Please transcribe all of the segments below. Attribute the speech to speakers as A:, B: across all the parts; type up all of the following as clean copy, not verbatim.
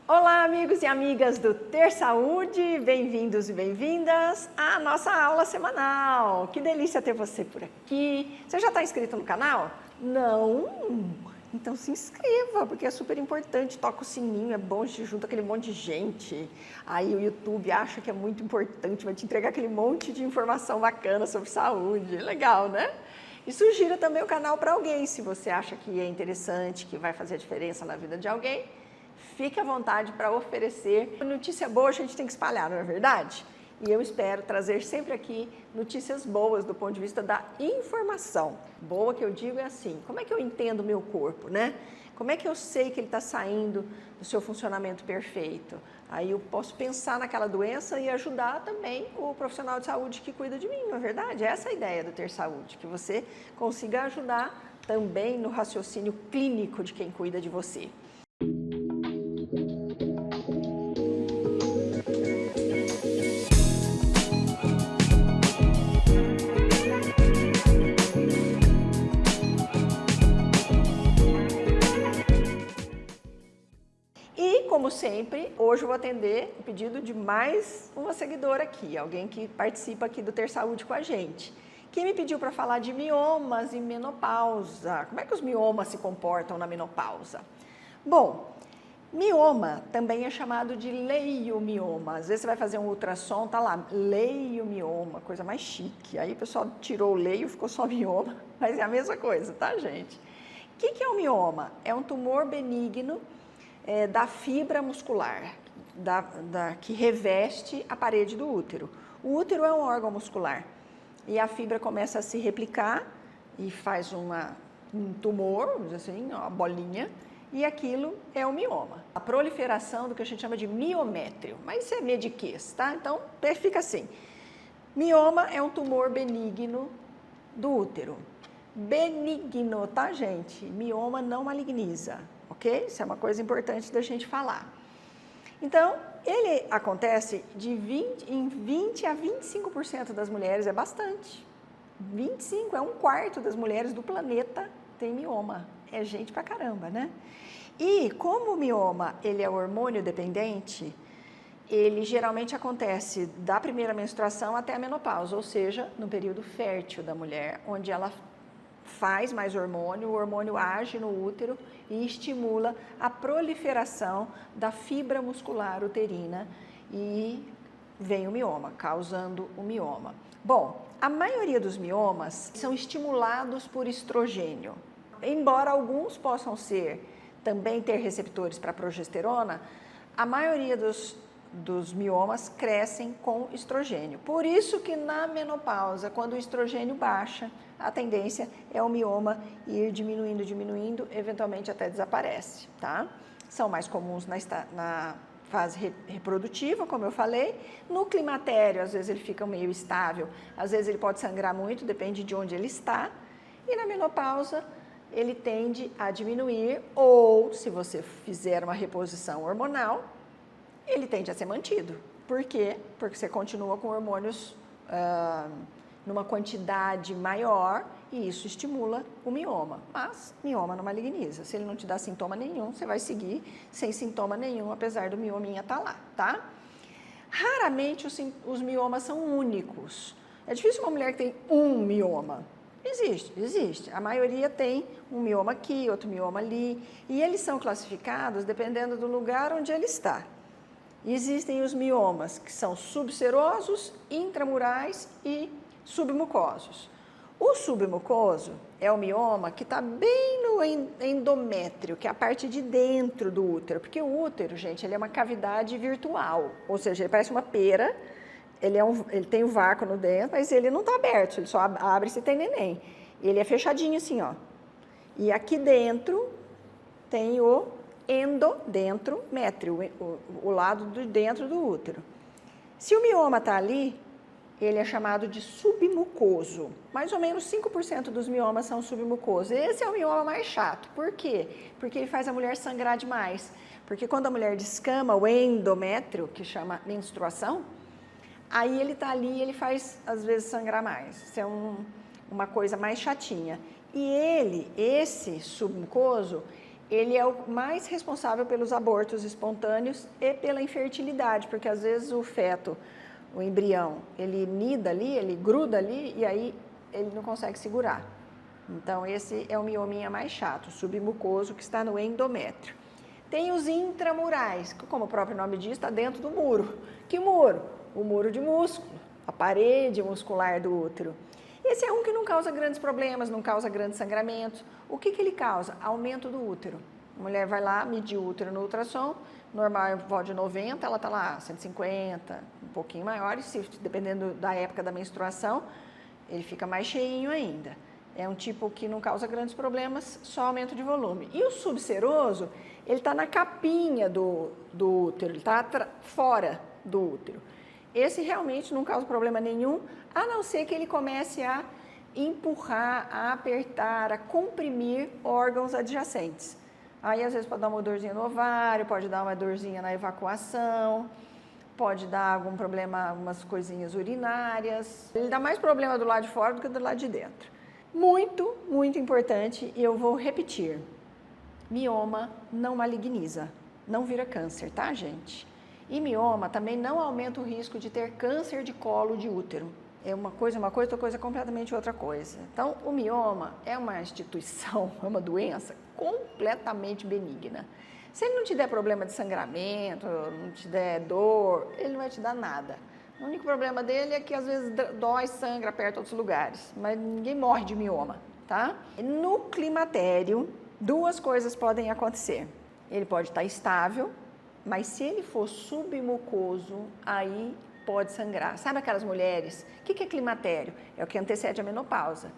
A: Olá, amigos e amigas do Ter Saúde, bem-vindos e bem-vindas à nossa aula semanal. Que delícia ter você por aqui. Você já está inscrito no canal? Não? Então se inscreva, porque é super importante. Toca o sininho, é bom, se junta aquele monte de gente. Aí o YouTube acha que é muito importante, vai te entregar aquele monte de informação bacana sobre saúde. Legal, né? E sugira também o canal para alguém, se você acha que é interessante, que vai fazer a diferença na vida de alguém. Fique à vontade para oferecer. Notícia boa a gente tem que espalhar, não é verdade? E eu espero trazer sempre aqui notícias boas do ponto de vista da informação. Boa que eu digo é assim, como é que eu entendo o meu corpo, né? Como é que eu sei que ele está saindo do seu funcionamento perfeito? Aí eu posso pensar naquela doença e ajudar também o profissional de saúde que cuida de mim, não é verdade? Essa é a ideia do Ter Saúde, que você consiga ajudar também no raciocínio clínico de quem cuida de você. Como sempre, hoje eu vou atender o pedido de mais uma seguidora aqui, alguém que participa aqui do Ter Saúde com a gente, que me pediu para falar de miomas e menopausa. Como é que os miomas se comportam na menopausa? Bom, mioma também é chamado de leiomioma. Às vezes você vai fazer um ultrassom, tá lá, leiomioma, coisa mais chique. Aí o pessoal tirou o leio, ficou só mioma, mas é a mesma coisa, tá, gente? O que é o mioma? É um tumor benigno da fibra muscular, que reveste a parede do útero. O útero é um órgão muscular e a fibra começa a se replicar e faz um tumor, vamos dizer assim, uma bolinha, e aquilo é o mioma. A proliferação do que a gente chama de miométrio, mas isso é mediquês, tá? Então, fica assim, mioma é um tumor benigno do útero. Benigno, tá, gente? Mioma não maligniza. Ok? Isso é uma coisa importante da gente falar. Então, ele acontece em 20 a 25% das mulheres, é bastante. 25 é um quarto das mulheres do planeta tem mioma. É gente pra caramba, né? E como o mioma ele é hormônio dependente, ele geralmente acontece da primeira menstruação até a menopausa, ou seja, no período fértil da mulher, onde ela faz mais hormônio, o hormônio age no útero e estimula a proliferação da fibra muscular uterina e vem o mioma, causando o mioma. Bom, a maioria dos miomas são estimulados por estrogênio. Embora alguns possam também ter receptores para progesterona, a maioria dos miomas crescem com estrogênio. Por isso que na menopausa, quando o estrogênio baixa, a tendência é o mioma ir diminuindo, eventualmente até desaparece, tá? São mais comuns na fase reprodutiva, como eu falei. No climatério, às vezes ele fica meio estável, às vezes ele pode sangrar muito, depende de onde ele está. E na menopausa, ele tende a diminuir, ou se você fizer uma reposição hormonal, ele tende a ser mantido. Por quê? Porque você continua com hormônios numa quantidade maior e isso estimula o mioma. Mas mioma não maligniza. Se ele não te dá sintoma nenhum, você vai seguir sem sintoma nenhum, apesar do miominha estar lá, tá? Raramente os miomas são únicos. É difícil uma mulher que tem um mioma. Existe. A maioria tem um mioma aqui, outro mioma ali. E eles são classificados dependendo do lugar onde ele está. Existem os miomas que são subserosos, intramurais e submucosos. O submucoso é o mioma que está bem no endométrio, que é a parte de dentro do útero, porque o útero, gente, ele é uma cavidade virtual, ou seja, ele parece uma pera, ele tem um vácuo no dentro, mas ele não está aberto, ele só abre se tem neném. Ele é fechadinho assim, ó. E aqui dentro tem o endodentro métrio, o lado de dentro do útero. Se o mioma está ali, ele é chamado de submucoso. Mais ou menos 5% dos miomas são submucosos. Esse é o mioma mais chato. Por quê? Porque ele faz a mulher sangrar demais. Porque quando a mulher descama o endométrio, que chama menstruação, aí ele está ali e ele faz, às vezes, sangrar mais. Isso é uma coisa mais chatinha. E esse submucoso, ele é o mais responsável pelos abortos espontâneos e pela infertilidade, porque às vezes o feto, o embrião, ele nida ali, ele gruda ali e aí ele não consegue segurar. Então esse é o miominha mais chato, submucoso, que está no endométrio. Tem os intramurais, que como o próprio nome diz, está dentro do muro. Que muro? O muro de músculo, a parede muscular do útero. Esse é um que não causa grandes problemas, não causa grandes sangramentos. O que ele causa? Aumento do útero. A mulher vai lá, medir o útero no ultrassom, normal é volta de 90, ela está lá 150, um pouquinho maior, e se, dependendo da época da menstruação, ele fica mais cheinho ainda. É um tipo que não causa grandes problemas, só aumento de volume. E o subseroso, ele está na capinha do útero, ele está fora do útero. Esse realmente não causa problema nenhum, a não ser que ele comece a empurrar, a apertar, a comprimir órgãos adjacentes. Aí, às vezes, pode dar uma dorzinha no ovário, pode dar uma dorzinha na evacuação, pode dar algum problema, umas coisinhas urinárias. Ele dá mais problema do lado de fora do que do lado de dentro. Muito, muito importante, e eu vou repetir. Mioma não maligniza, não vira câncer, tá, gente? E mioma também não aumenta o risco de ter câncer de colo de útero. É uma coisa, outra coisa completamente outra coisa. Então, o mioma é uma instituição, é uma doença completamente benigna. Se ele não te der problema de sangramento, não te der dor, ele não vai te dar nada. O único problema dele é que às vezes dói, sangra, aperta outros lugares, mas ninguém morre de mioma, tá? No climatério, duas coisas podem acontecer. Ele pode estar estável, mas se ele for submucoso, aí pode sangrar. Sabe aquelas mulheres? O que é climatério? É o que antecede a menopausa.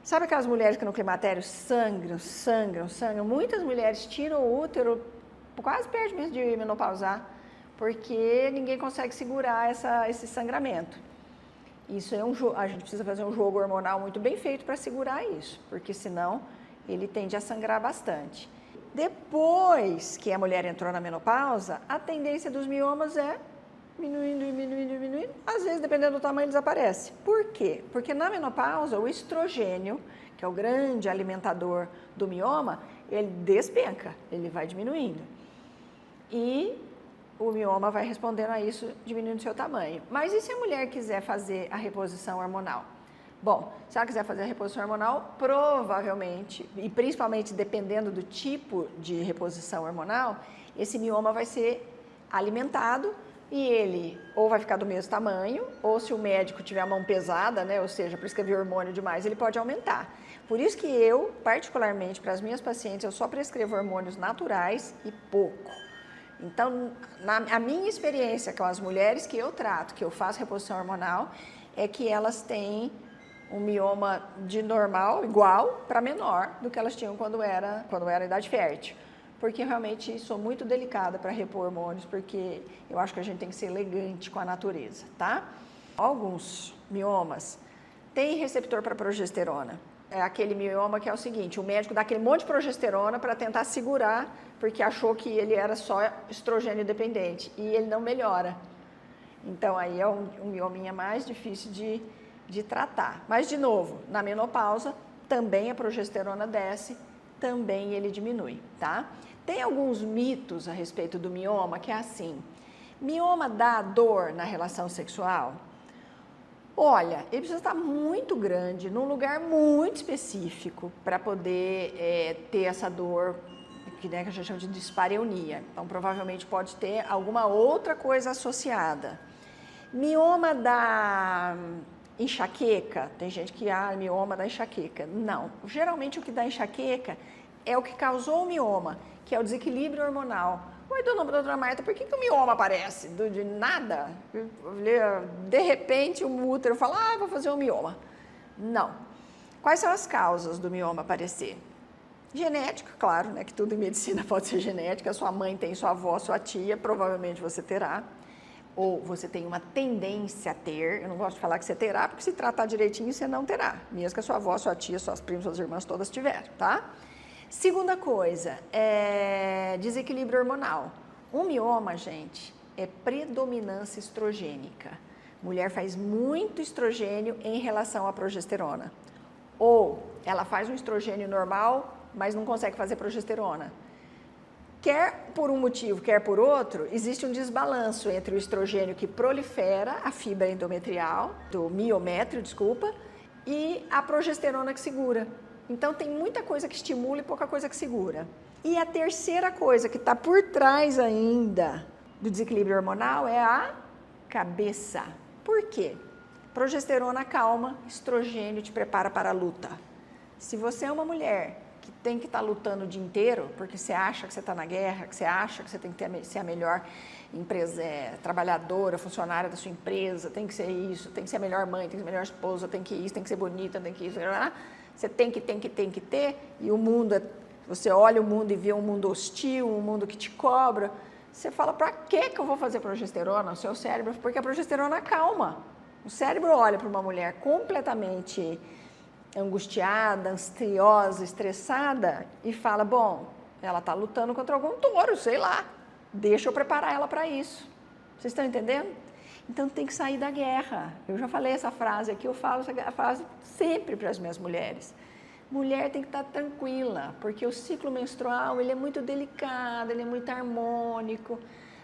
A: Sabe aquelas mulheres que no climatério sangram? Muitas mulheres tiram o útero quase perto mesmo de menopausar, porque ninguém consegue segurar esse sangramento. Isso é a gente precisa fazer um jogo hormonal muito bem feito para segurar isso, porque senão ele tende a sangrar bastante. Depois que a mulher entrou na menopausa, a tendência dos miomas é diminuindo. Às vezes, dependendo do tamanho, desaparece. Por quê? Porque na menopausa, o estrogênio, que é o grande alimentador do mioma, ele despenca, ele vai diminuindo. E o mioma vai respondendo a isso, diminuindo seu tamanho. Mas e se a mulher quiser fazer a reposição hormonal? Bom, se ela quiser fazer a reposição hormonal, provavelmente, e principalmente dependendo do tipo de reposição hormonal, esse mioma vai ser alimentado e ele ou vai ficar do mesmo tamanho, ou se o médico tiver a mão pesada, né, ou seja, prescrever hormônio demais, ele pode aumentar. Por isso que eu, particularmente, para as minhas pacientes, eu só prescrevo hormônios naturais e pouco. Então, a minha experiência com as mulheres que eu trato, que eu faço reposição hormonal, é que elas têm um mioma de normal, igual, para menor do que elas tinham quando era idade fértil. Porque realmente sou muito delicada para repor hormônios, porque eu acho que a gente tem que ser elegante com a natureza, tá? Alguns miomas têm receptor para progesterona. É aquele mioma que é o seguinte, o médico dá aquele monte de progesterona para tentar segurar, porque achou que ele era só estrogênio dependente, e ele não melhora. Então, aí é um miominha mais difícil de tratar. Mas, de novo, na menopausa, também a progesterona desce, também ele diminui, tá? Tem alguns mitos a respeito do mioma, que é assim, mioma dá dor na relação sexual? Olha, ele precisa estar muito grande, num lugar muito específico, para poder ter essa dor, que a gente chama de dispareunia. Então, provavelmente pode ter alguma outra coisa associada. Mioma dá enxaqueca? Tem gente que, mioma dá enxaqueca. Não, geralmente o que dá enxaqueca é o que causou o mioma, que é o desequilíbrio hormonal. Oi, doutora Marta, por que o mioma aparece? De nada? De repente o útero fala, vou fazer um mioma. Não. Quais são as causas do mioma aparecer? Genética, claro, né, que tudo em medicina pode ser genética. Sua mãe tem, sua avó, sua tia, provavelmente você terá. Ou você tem uma tendência a ter, eu não gosto de falar que você terá, porque se tratar direitinho você não terá, mesmo que a sua avó, sua tia, suas primas, suas irmãs todas tiveram, tá? Segunda coisa, desequilíbrio hormonal. Um mioma, gente, é predominância estrogênica. Mulher faz muito estrogênio em relação à progesterona. Ou ela faz um estrogênio normal mas não consegue fazer progesterona. Quer por um motivo, quer por outro, existe um desbalanço entre o estrogênio que prolifera a fibra endometrial, do miométrio, e a progesterona que segura. Então, tem muita coisa que estimula e pouca coisa que segura. E a terceira coisa que está por trás ainda do desequilíbrio hormonal é a cabeça. Por quê? Progesterona calma, estrogênio te prepara para a luta. Se você é uma mulher que tem que estar lutando o dia inteiro, porque você acha que você está na guerra, que você acha que você tem que ser a melhor empresa, trabalhadora, funcionária da sua empresa, tem que ser isso, tem que ser a melhor mãe, tem que ser a melhor esposa, tem que isso, tem que ser bonita, tem que isso, você tem que ter, e o mundo, você olha o mundo e vê um mundo hostil, um mundo que te cobra, você fala, para que eu vou fazer progesterona? O seu cérebro, porque a progesterona acalma. O cérebro olha para uma mulher completamente angustiada, ansiosa, estressada e fala, bom, ela está lutando contra algum touro, sei lá, deixa eu preparar ela para isso. Vocês estão entendendo? Então tem que sair da guerra. Eu já falei essa frase aqui, eu falo essa frase sempre para as minhas mulheres. Mulher tem que estar tranquila, porque o ciclo menstrual ele é muito delicado, ele é muito harmônico.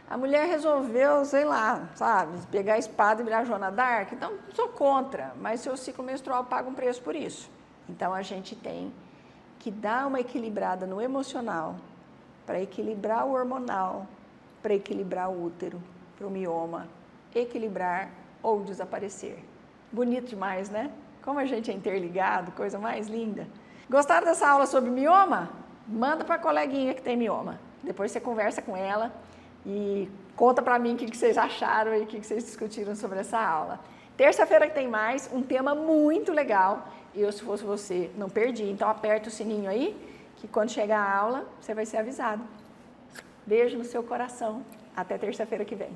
A: A mulher resolveu, sei lá, sabe, pegar a espada e virar Joana d'Arc. Então, não sou contra, mas seu ciclo menstrual paga um preço por isso. Então, a gente tem que dar uma equilibrada no emocional, para equilibrar o hormonal, para equilibrar o útero, para o mioma, equilibrar ou desaparecer. Bonito demais, né? Como a gente é interligado, coisa mais linda. Gostaram dessa aula sobre mioma? Manda para a coleguinha que tem mioma. Depois você conversa com ela e conta para mim o que vocês acharam e o que vocês discutiram sobre essa aula. Terça-feira que tem mais, um tema muito legal. Eu, se fosse você, não perdi. Então, aperta o sininho aí, que quando chegar a aula, você vai ser avisado. Beijo no seu coração. Até terça-feira que vem.